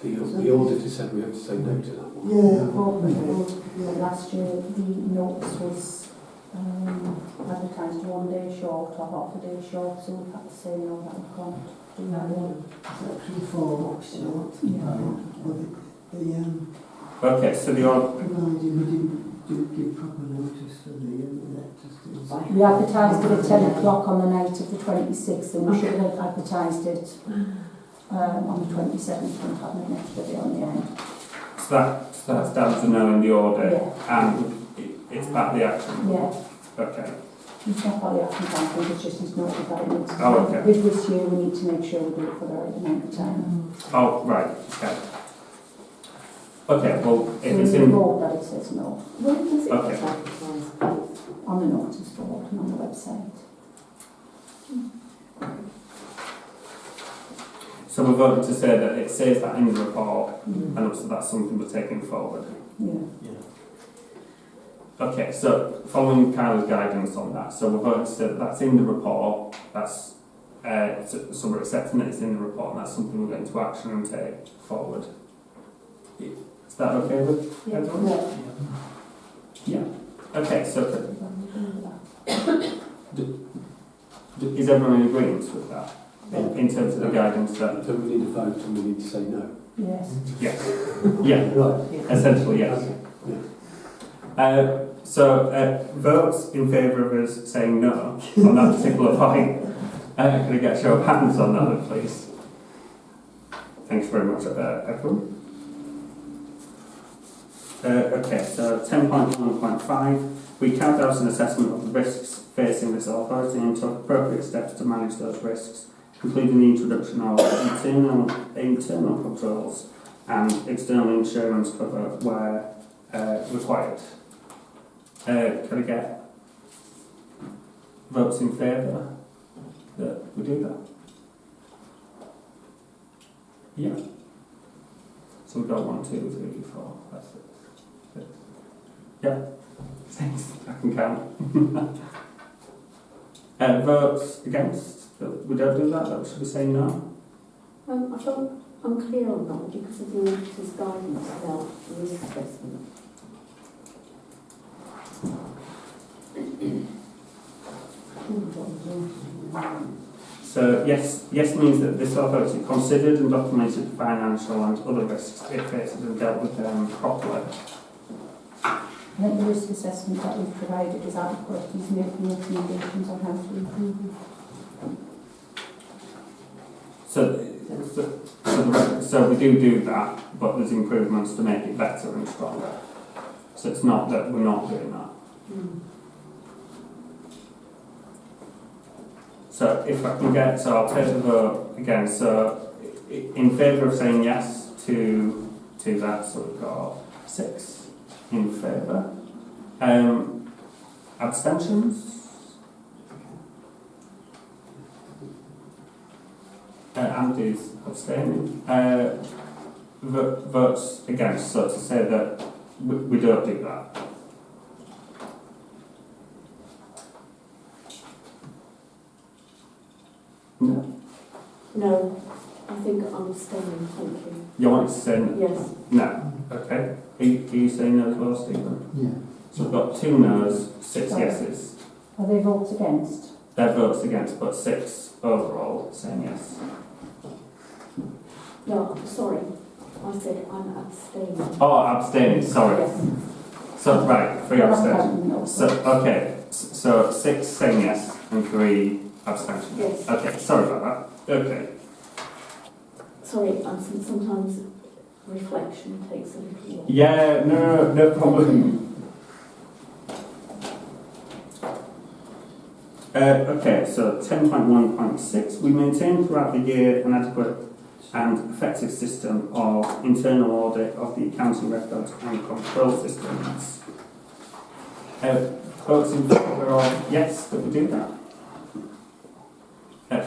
The auditor said we have to say no to that one. Last year the notice was advertised 1 day short or half a day short, so we had to say no, that we can't do that one. Section 4 short. Okay, so the order. Provided we didn't give proper notice for the electors. We advertised it at 10 o'clock on the night of the 26th, and we should have advertised it on the 27th and had an extra day on the end. So that's down to no in the order, Yeah. and it's part of the action. Yeah. Okay. It's not by the action plan, it's just it's noted that it needs to be. Oh, okay. With this year, we need to make sure we do it for the right amount of time. Oh, right. Okay. Okay. Well, if So it's we in. vote that it says no. When does it Okay. advertise? On the notice board and on the website. So we're voting to say that it says that in the report, Mm. and also that's something we're taking forward. Yeah. Okay, so following Kyla's guidance on that, so we're voting to say that that's in the report, that's, so we're accepting that it's in the report, and that's something we're going to action and take forward. Is that okay with everyone? Yeah. Okay, so is everyone in agreement with that? In terms of the guidance that... So we need a vote and we need to say no. Yes. Yes. Yeah, Right. essentially, yes. Okay. Yeah. So votes in favour of us saying no on that particular point. Can I get a show of hands on that, please? Thanks very much, everyone. Okay, so 10.1.5. We carried out an assessment of the risks facing this authority and took appropriate steps to manage those risks, including the introduction of internal controls and external insurance cover where required. Can I get votes in favour that we do that? Yeah. So we've got 1, 2, 3, 4, 5, 6. Yeah. 6. I can count. Votes against that we don't do that. That should be saying no. I felt unclear on that because of the auditor's guidance about the risk assessment. So yes means that this authority considered and documented the financial and other risks it faces and dealt with them properly. I think the risk assessment that we've provided is adequate. He's making recommendations on how to improve it. So we do that, but there's improvements to make it better and stronger. So it's not that we're not doing that. So if I can get, so I'll take the vote again. So in favour of saying yes to that, so we've got 6 in favour. Abstentions? Andy's abstaining. Votes against, so to say that we don't do that. No. No, I think I'm abstaining, thank you. You want to say no? Yes. No. Okay. Are you saying no as well, Stephen? Yeah. So we've got 2 no's, 6 yeses. Are they votes against? They're votes against, but 6 overall saying yes. No, sorry. I said I'm abstaining. Oh, abstaining, sorry. Yes. So, right, 3 abstentions. No. So, okay, so 6 saying yes and 3 abstentions. Yes. Okay, sorry about that. Okay. Sorry, sometimes reflection takes a little while. Yeah, no problem. Okay, so 10.1.6. We maintain throughout the year an adequate and effective system of internal audit of the accounting records and control systems. Votes in favour of yes, that we do that.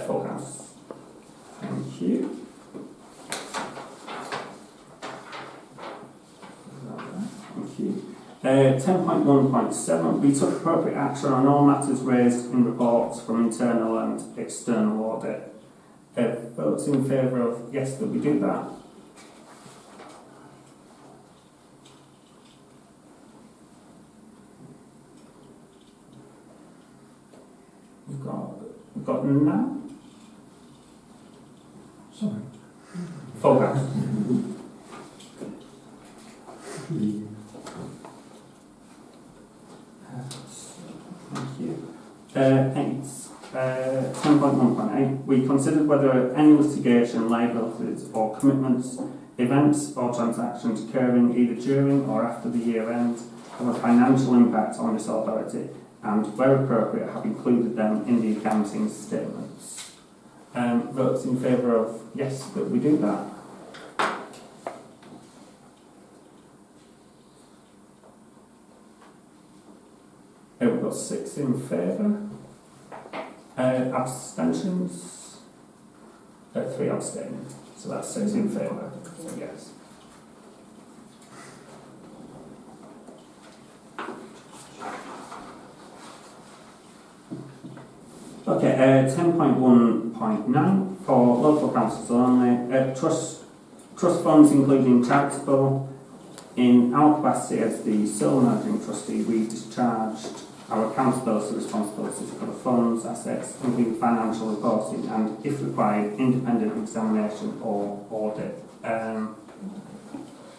Full house. Thank you. Thank you. 10.1.7. We took appropriate action on all matters raised in reports from internal and external audit. Votes in favour of yes, that we do that. button now. Sorry. Full house. Thank you. 10.1.8. We considered whether any litigation, liabilities or commitments, events or transactions occurring either during or after the year end have a financial impact on this authority and, where appropriate, have included them in the accounting statements. Votes in favour of yes, that we do that. We've got 6 in favour. Abstentions? 3 abstaining. So that's 6 in favour. So yes. Okay, 10.1.9 for local councils only. Trust funds, including charitable. In our capacity as the sole managing trustee, we discharged our accountability responsibilities for the funds, assets, including financial reporting and, if required, independent examination or audit.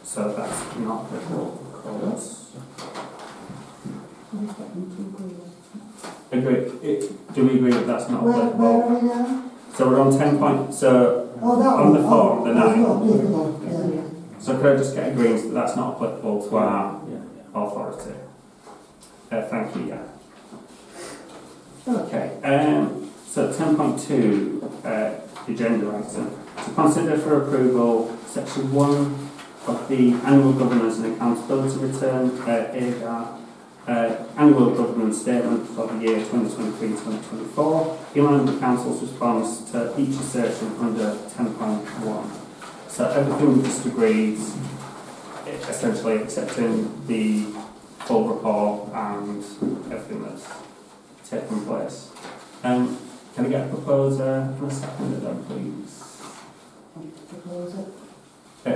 So that's not applicable for us. Agree. Do we agree that that's not Where applicable? are we now? So we're on 10 point. So Oh, that on the one. form, the 9. That's not applicable, yeah. So could I just get agreement that that's not applicable to our authority? Thank you, yeah. Okay, so 10.2, agenda item. To consider for approval section 1 of the annual governance and accountability return, AGAR, annual governance statement for the year 2023-2024, in line with the Council's response to each assertion under 10.1. So everything we just agreed, essentially accepting the full report and everything that's taken place. Can I get a proposer and a seconder then, please?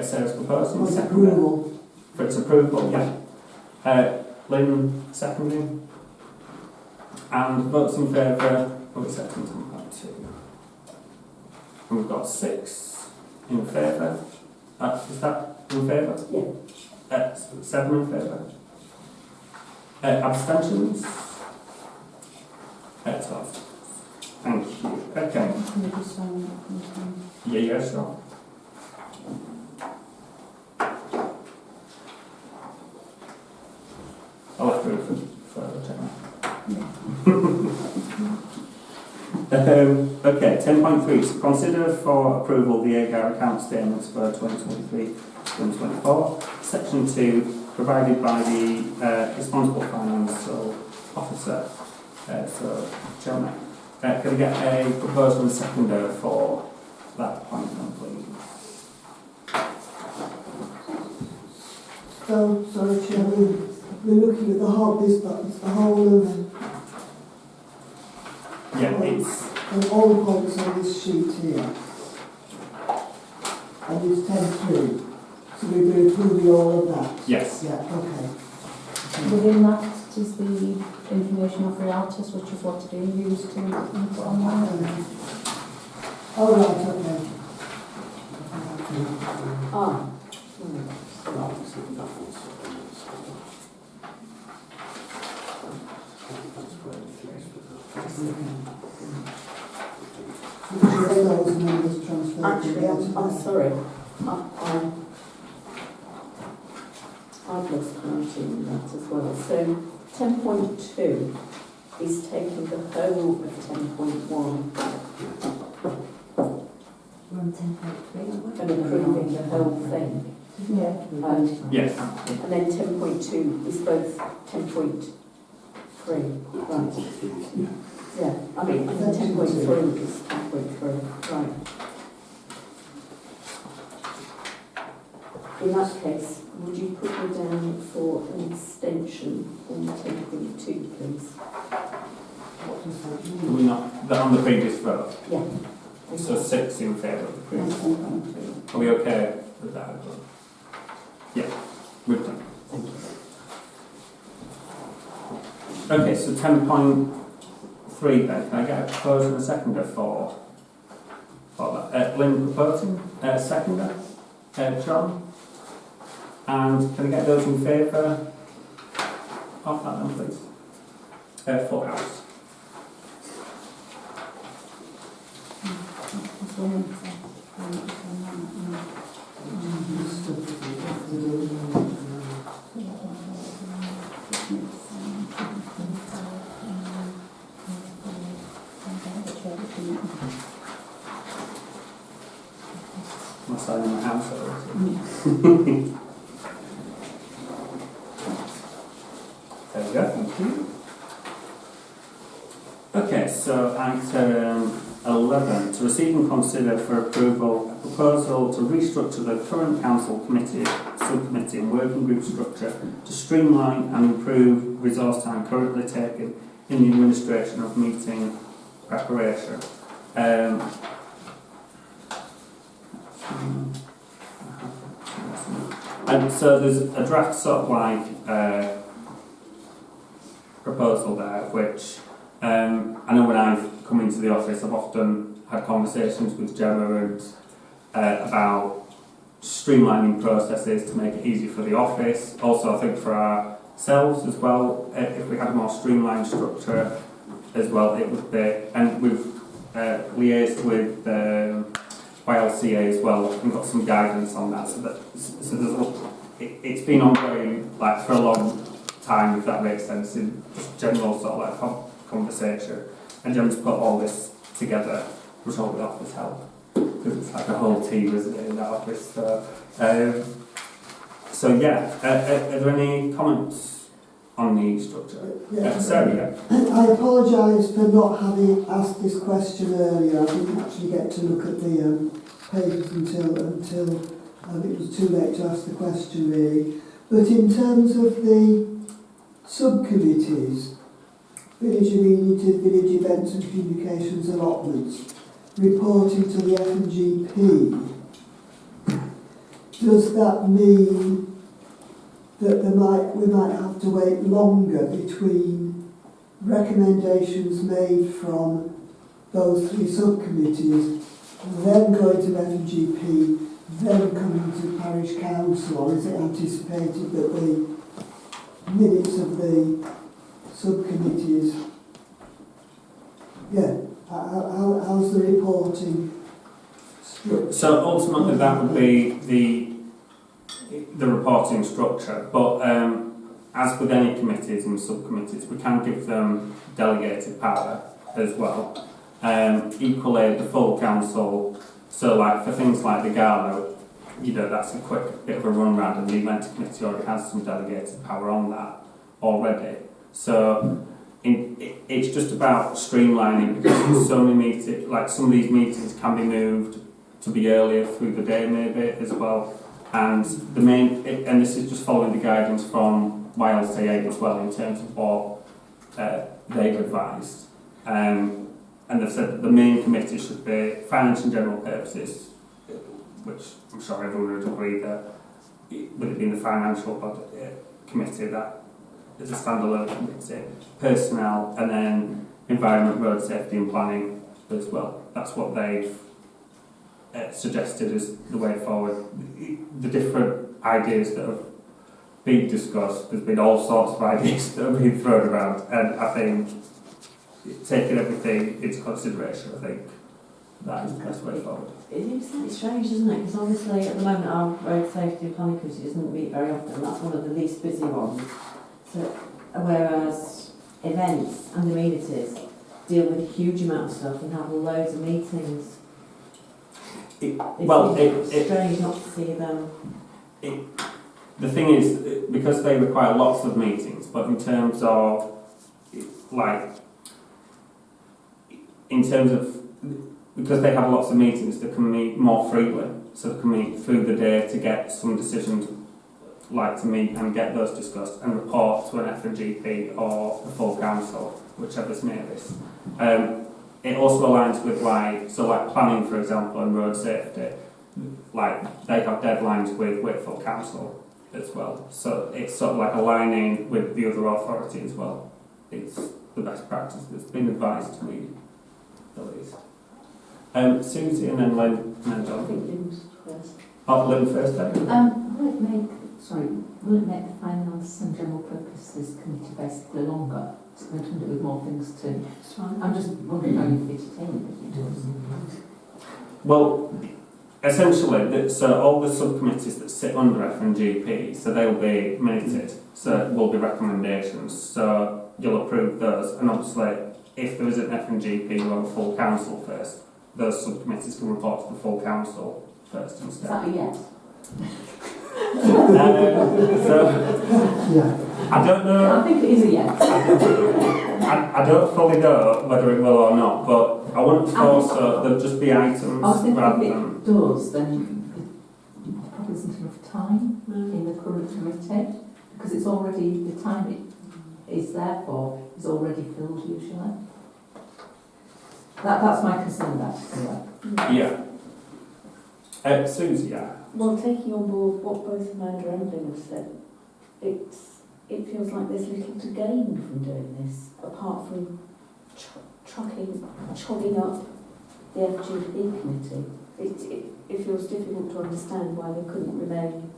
Sarah's proposing. Was approval. For its approval, yeah. Lynn seconding. And votes in favour of accepting 10.2. And we've got 6 in favour. Is that in favour? Yeah. 7 in favour. Abstentions? 12. Thank you. Okay. Yeah, sure. I'll have to go further check that. Okay, 10.3. To consider for approval the AGAR account statements for 2023-2024. Section 2, provided by the responsible financial officer. So, Chairman, can we get a proposal and seconder for that appointment, please? So, sorry, Chairman, we're looking at the whole, it's the whole of, Yeah, it's and all the points on this sheet here. And it's 10.3. So we've been approving all of that? yes. Yeah, okay. Within that is the information of realtors, which is what's being used to input online. Oh, right, okay. Ah. Those numbers transferred Actually, I'm together. sorry. I've lost count in that as well. So 10.2 is taking the whole of 10.1 and approving the whole thing. Yeah. Yes. And then 10.2 is both 10.3. Right. Yeah, I mean, 10.3 is 10.3. Right. In that case, would you put me down for an extension on 10.2, please? Do we not? That on the previous vote? Yeah. So 6 in favour of the previous one. Are we okay with that? Yeah, we've done. Thank you. Okay, so 10.4. 3 then, can I get a proposer and a seconder for that? Lynn proposing, seconder, John. And can I get those in favour of that then, please? Full house. Am I signing my house already? There we go, thank you. Okay, so item 11, to receive and consider for approval a proposal to restructure the current council committee, subcommittee and working group structure to streamline and improve resource time currently taken in the administration of meeting preparation. And so there's a draft sort of like proposal there, which I know when I've come into the office, I've often had conversations with Gemma and about streamlining processes to make it easy for the office. Also, I think for ourselves as well, if we had a more streamlined structure as well, it would be. And we've liaised with YLCA as well and got some guidance on that. So it's been ongoing like for a long time, if that makes sense, in just general sort of like conversation. And Gemma's put all this together, which all the office help, because it's like a whole team, isn't it, in that office. So yeah, are there any comments on the structure? Sarah, yeah. I apologise for not having asked this question earlier. I didn't actually get to look at the papers until it was too late to ask the question really. But in terms of the subcommittees, village amenity, village events and communications allotments, reporting to the F&GP, does that mean that we might have to wait longer between recommendations made from those 3 subcommittees, then going to F&GP, then coming to Parish Council, or is it anticipated that the minutes of the subcommittees, how's the reporting structure? So ultimately that would be the reporting structure, but as with any committees and subcommittees, we can give them delegated power as well. Equally, the full council, so like for things like the gala, that's a quick bit of a run round, and the event committee already has some delegated power on that already. So it's just about streamlining, because there's so many meetings, like some of these meetings can be moved to be earlier through the day maybe as well. And and this is just following the guidance from YLCA as well in terms of what they've advised. And they've said that the main committee should be finance and general purposes, which I'm sure everyone would agree that with it being the financial committee, that is a standalone committee, personnel, and then environment, road safety and planning as well. That's what they've suggested as the way forward. The different ideas that have been discussed, there's been all sorts of ideas that have been thrown around, and I think taking everything into consideration, I think that is the best way forward. It is slightly strange, isn't it? Because obviously at the moment our road safety and planning committee doesn't meet very often. That's one of the least busy ones. So, whereas events and amenities deal with a huge amount of stuff and have loads of meetings. It's strange not to see them. The thing is, because they require lots of meetings, but in terms of because they have lots of meetings, they can meet more freely, so they can meet through the day to get some decisions to meet and get those discussed and report to an F&GP or the full council, whichever's nearest. It also aligns with planning, for example, and road safety. They have deadlines with full council as well. So it's sort of like aligning with the other authority as well. It's the best practice that's been advised to me, at least. Susie and then Lynn and then I John. think Lynn's first. Oh, Lynn first then. Will it make the Finance and General Purposes Committee basically longer? So they can do with more things too. That's fine. I'm just wondering how you fit it in, if it does. Well, essentially, so all the subcommittees that sit under F&GP, so they'll be minuted, so it will be recommendations, so you'll approve those, and obviously, if there is an F&GP, you'll have a full council first. Those subcommittees can report to the full council first Is instead. that a yes? So, Yeah. I don't know. I think it is a yes. I don't fully know whether it will or not, but I wouldn't force so there'll just be items I was thinking rather if than. it does, then there probably isn't enough time in the current committee, because it's already, the time it is there for is already filled usually. That's my concern, basically. Yeah. Susie, yeah. Well, taking on board what both Amanda and Lynn have said, it feels like there's little to gain from doing this, apart from chogging up the FGP committee. It feels difficult to understand why they couldn't remain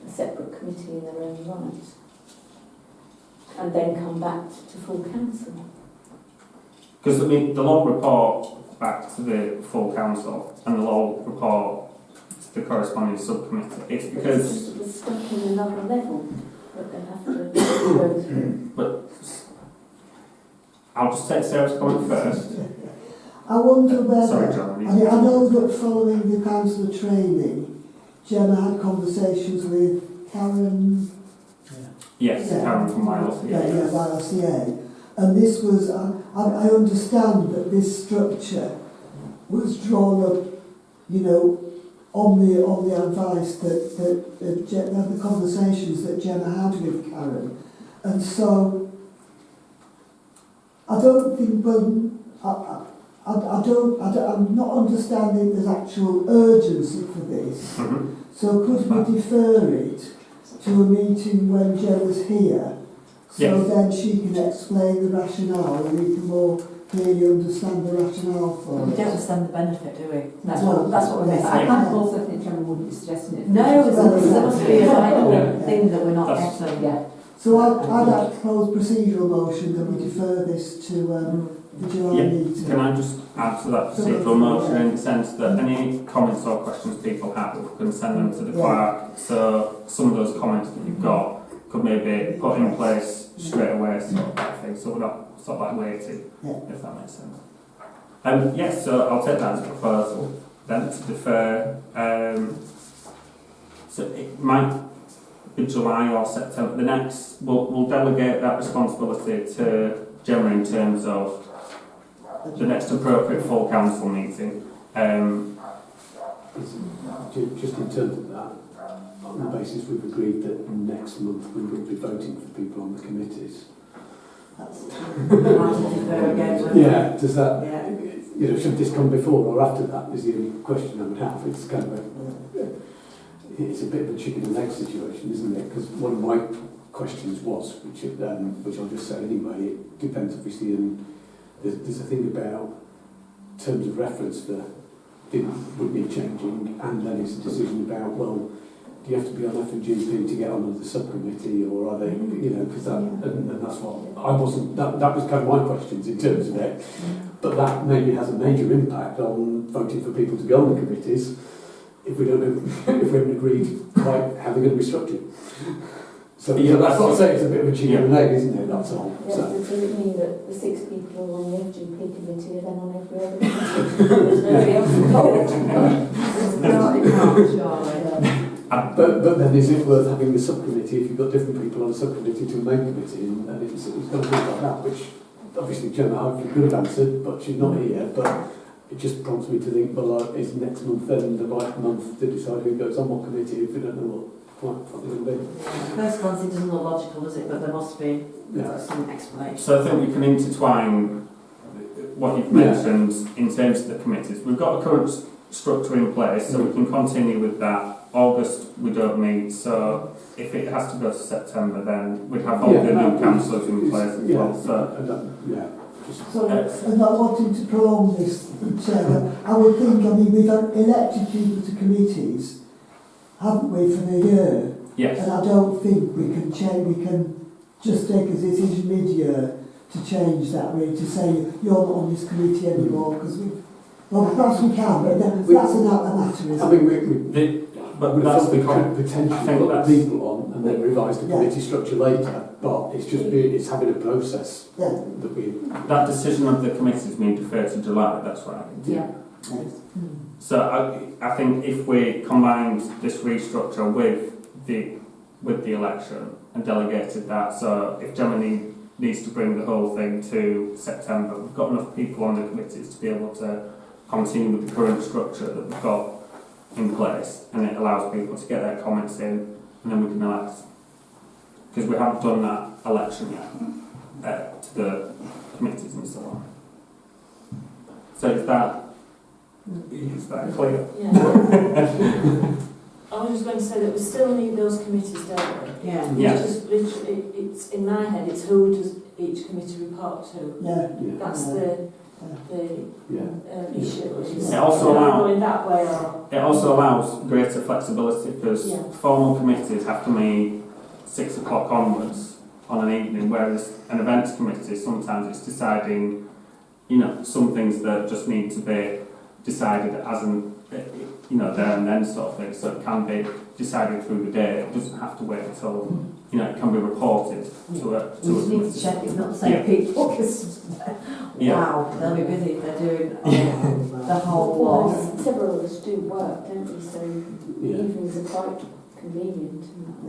a separate committee in their own right, and then come back to full council. Because I mean, the law report back to the full council, and the law report to the corresponding subcommittee. It's because. It's just we're stuck in another level that they have to go through. But I'll just take Sarah's comment first. I wonder whether, Sorry, John. I know that following the councillor training, Gemma had conversations with Karen. Yes, Yeah. Karen from Wales. YLCA. And this was, I understand that this structure was drawn up, you know, on the advice that the conversations that Gemma had with Karen. And so, I don't think, I'm not understanding there's actual urgency for this. Mm-hmm. So could we defer it to a meeting when Gemma's here? So Yes. then she can explain the rationale and we can more clearly understand the rationale for We it. don't understand the benefit, do we? That's what we're missing. I Yeah. kind of also think Gemma wouldn't be suggesting it. No, there must be a vital Yeah. thing that we're not That's- getting. Yeah. So I'd propose procedural motion that we defer this to the July Yeah. meeting. Can I just add to that procedural motion in the sense that any comments or questions people have, we can send them to the clerk, so some of those comments that you've got could maybe put in place straight away, sort of that thing, so we're not sort of like waiting, Yeah. if that makes sense. Yes, so I'll take that as a proposal, then to defer, so it might be July or September, the next, we'll delegate that responsibility to Gemma in terms of the next appropriate full council meeting. Just in terms of that, on the basis we've agreed that next month we will be voting for people on the committees. Yeah, does that, Yeah. should this come before or after that is the only question I would have. It's kind of it's a bit of a chicken and egg situation, isn't it? Because one of my questions was, which I'll just say anyway, it depends obviously, and there's a thing about terms of reference that would need changing, and then it's a decision about, well, do you have to be on F&GP to get on the subcommittee, or are they, because that, and that's what I wasn't, that was kind of my questions in terms of it, but that maybe has a major impact on voting for people to go on the committees if we don't know, if we haven't agreed quite how they're going to be structured. So that's what I say, it's a bit of a chicken and egg, isn't it? That's all. Yeah, So. does it mean that the 6 people who are on the FGP committee are then on every other committee? There's nobody else involved. But then is it worth having the subcommittee if you've got different people on a subcommittee to a main committee, and it's got to be like that, which obviously Gemma hopefully could have answered, but she's not here. But it just prompts me to think, well, is next month then the right month to decide who goes on what committee if we don't know what they're going to be? First glance, it doesn't look logical, does it? But there must be Yeah. some explanation. So I think we can intertwine what you've mentioned in terms of the committees. We've got a current structure in place, so we can continue with that August we don't meet, so if it has to go to September, then we'd have all the new councillors in place as well. So I'm not wanting to prolong this, Chair. I would think, I mean, we've elected people to committees, haven't we, for the year? yes, And I don't think we can change, we can just take a decision mid-year to change that, really, to say you're not on this committee anymore, because we've, well, perhaps we can, but that's another matter, isn't I it? mean, but that's we because could potentially I think put that's- people on and then revise the Yeah. committee structure later, but it's having a process Yeah. that we... that decision of the committees being deferred to July. That's right. Yeah. So I think if we combined this restructure with the election and delegated that, so if Gemma needs to bring the whole thing to September, we've got enough people on the committees to be able to continue with the current structure that we've got in place, and it allows people to get their comments in, and then we can elect. Because we haven't done that election yet to the committees and so on. So is that clear? Yeah. I was just going to say that we still need those committees, don't we? Yeah. Yeah. It's just literally, it's in my head, it's who does each committee report to. Yeah. Yeah. That's the issue. It also allows- going that way or It also allows greater flexibility because Yeah. formal committees have to meet 6 o'clock onwards on an evening, whereas an events committee sometimes it's deciding, some things that just need to be decided as there and then sort of thing. So it can be decided through the day. It doesn't have to wait until it can be reported to a We just need to committee. check it's not the same Yeah. people, because, Yeah. wow, they'll be busy if they're doing the whole well, lot. several of us do work, don't we? So Yeah. evenings are quite convenient.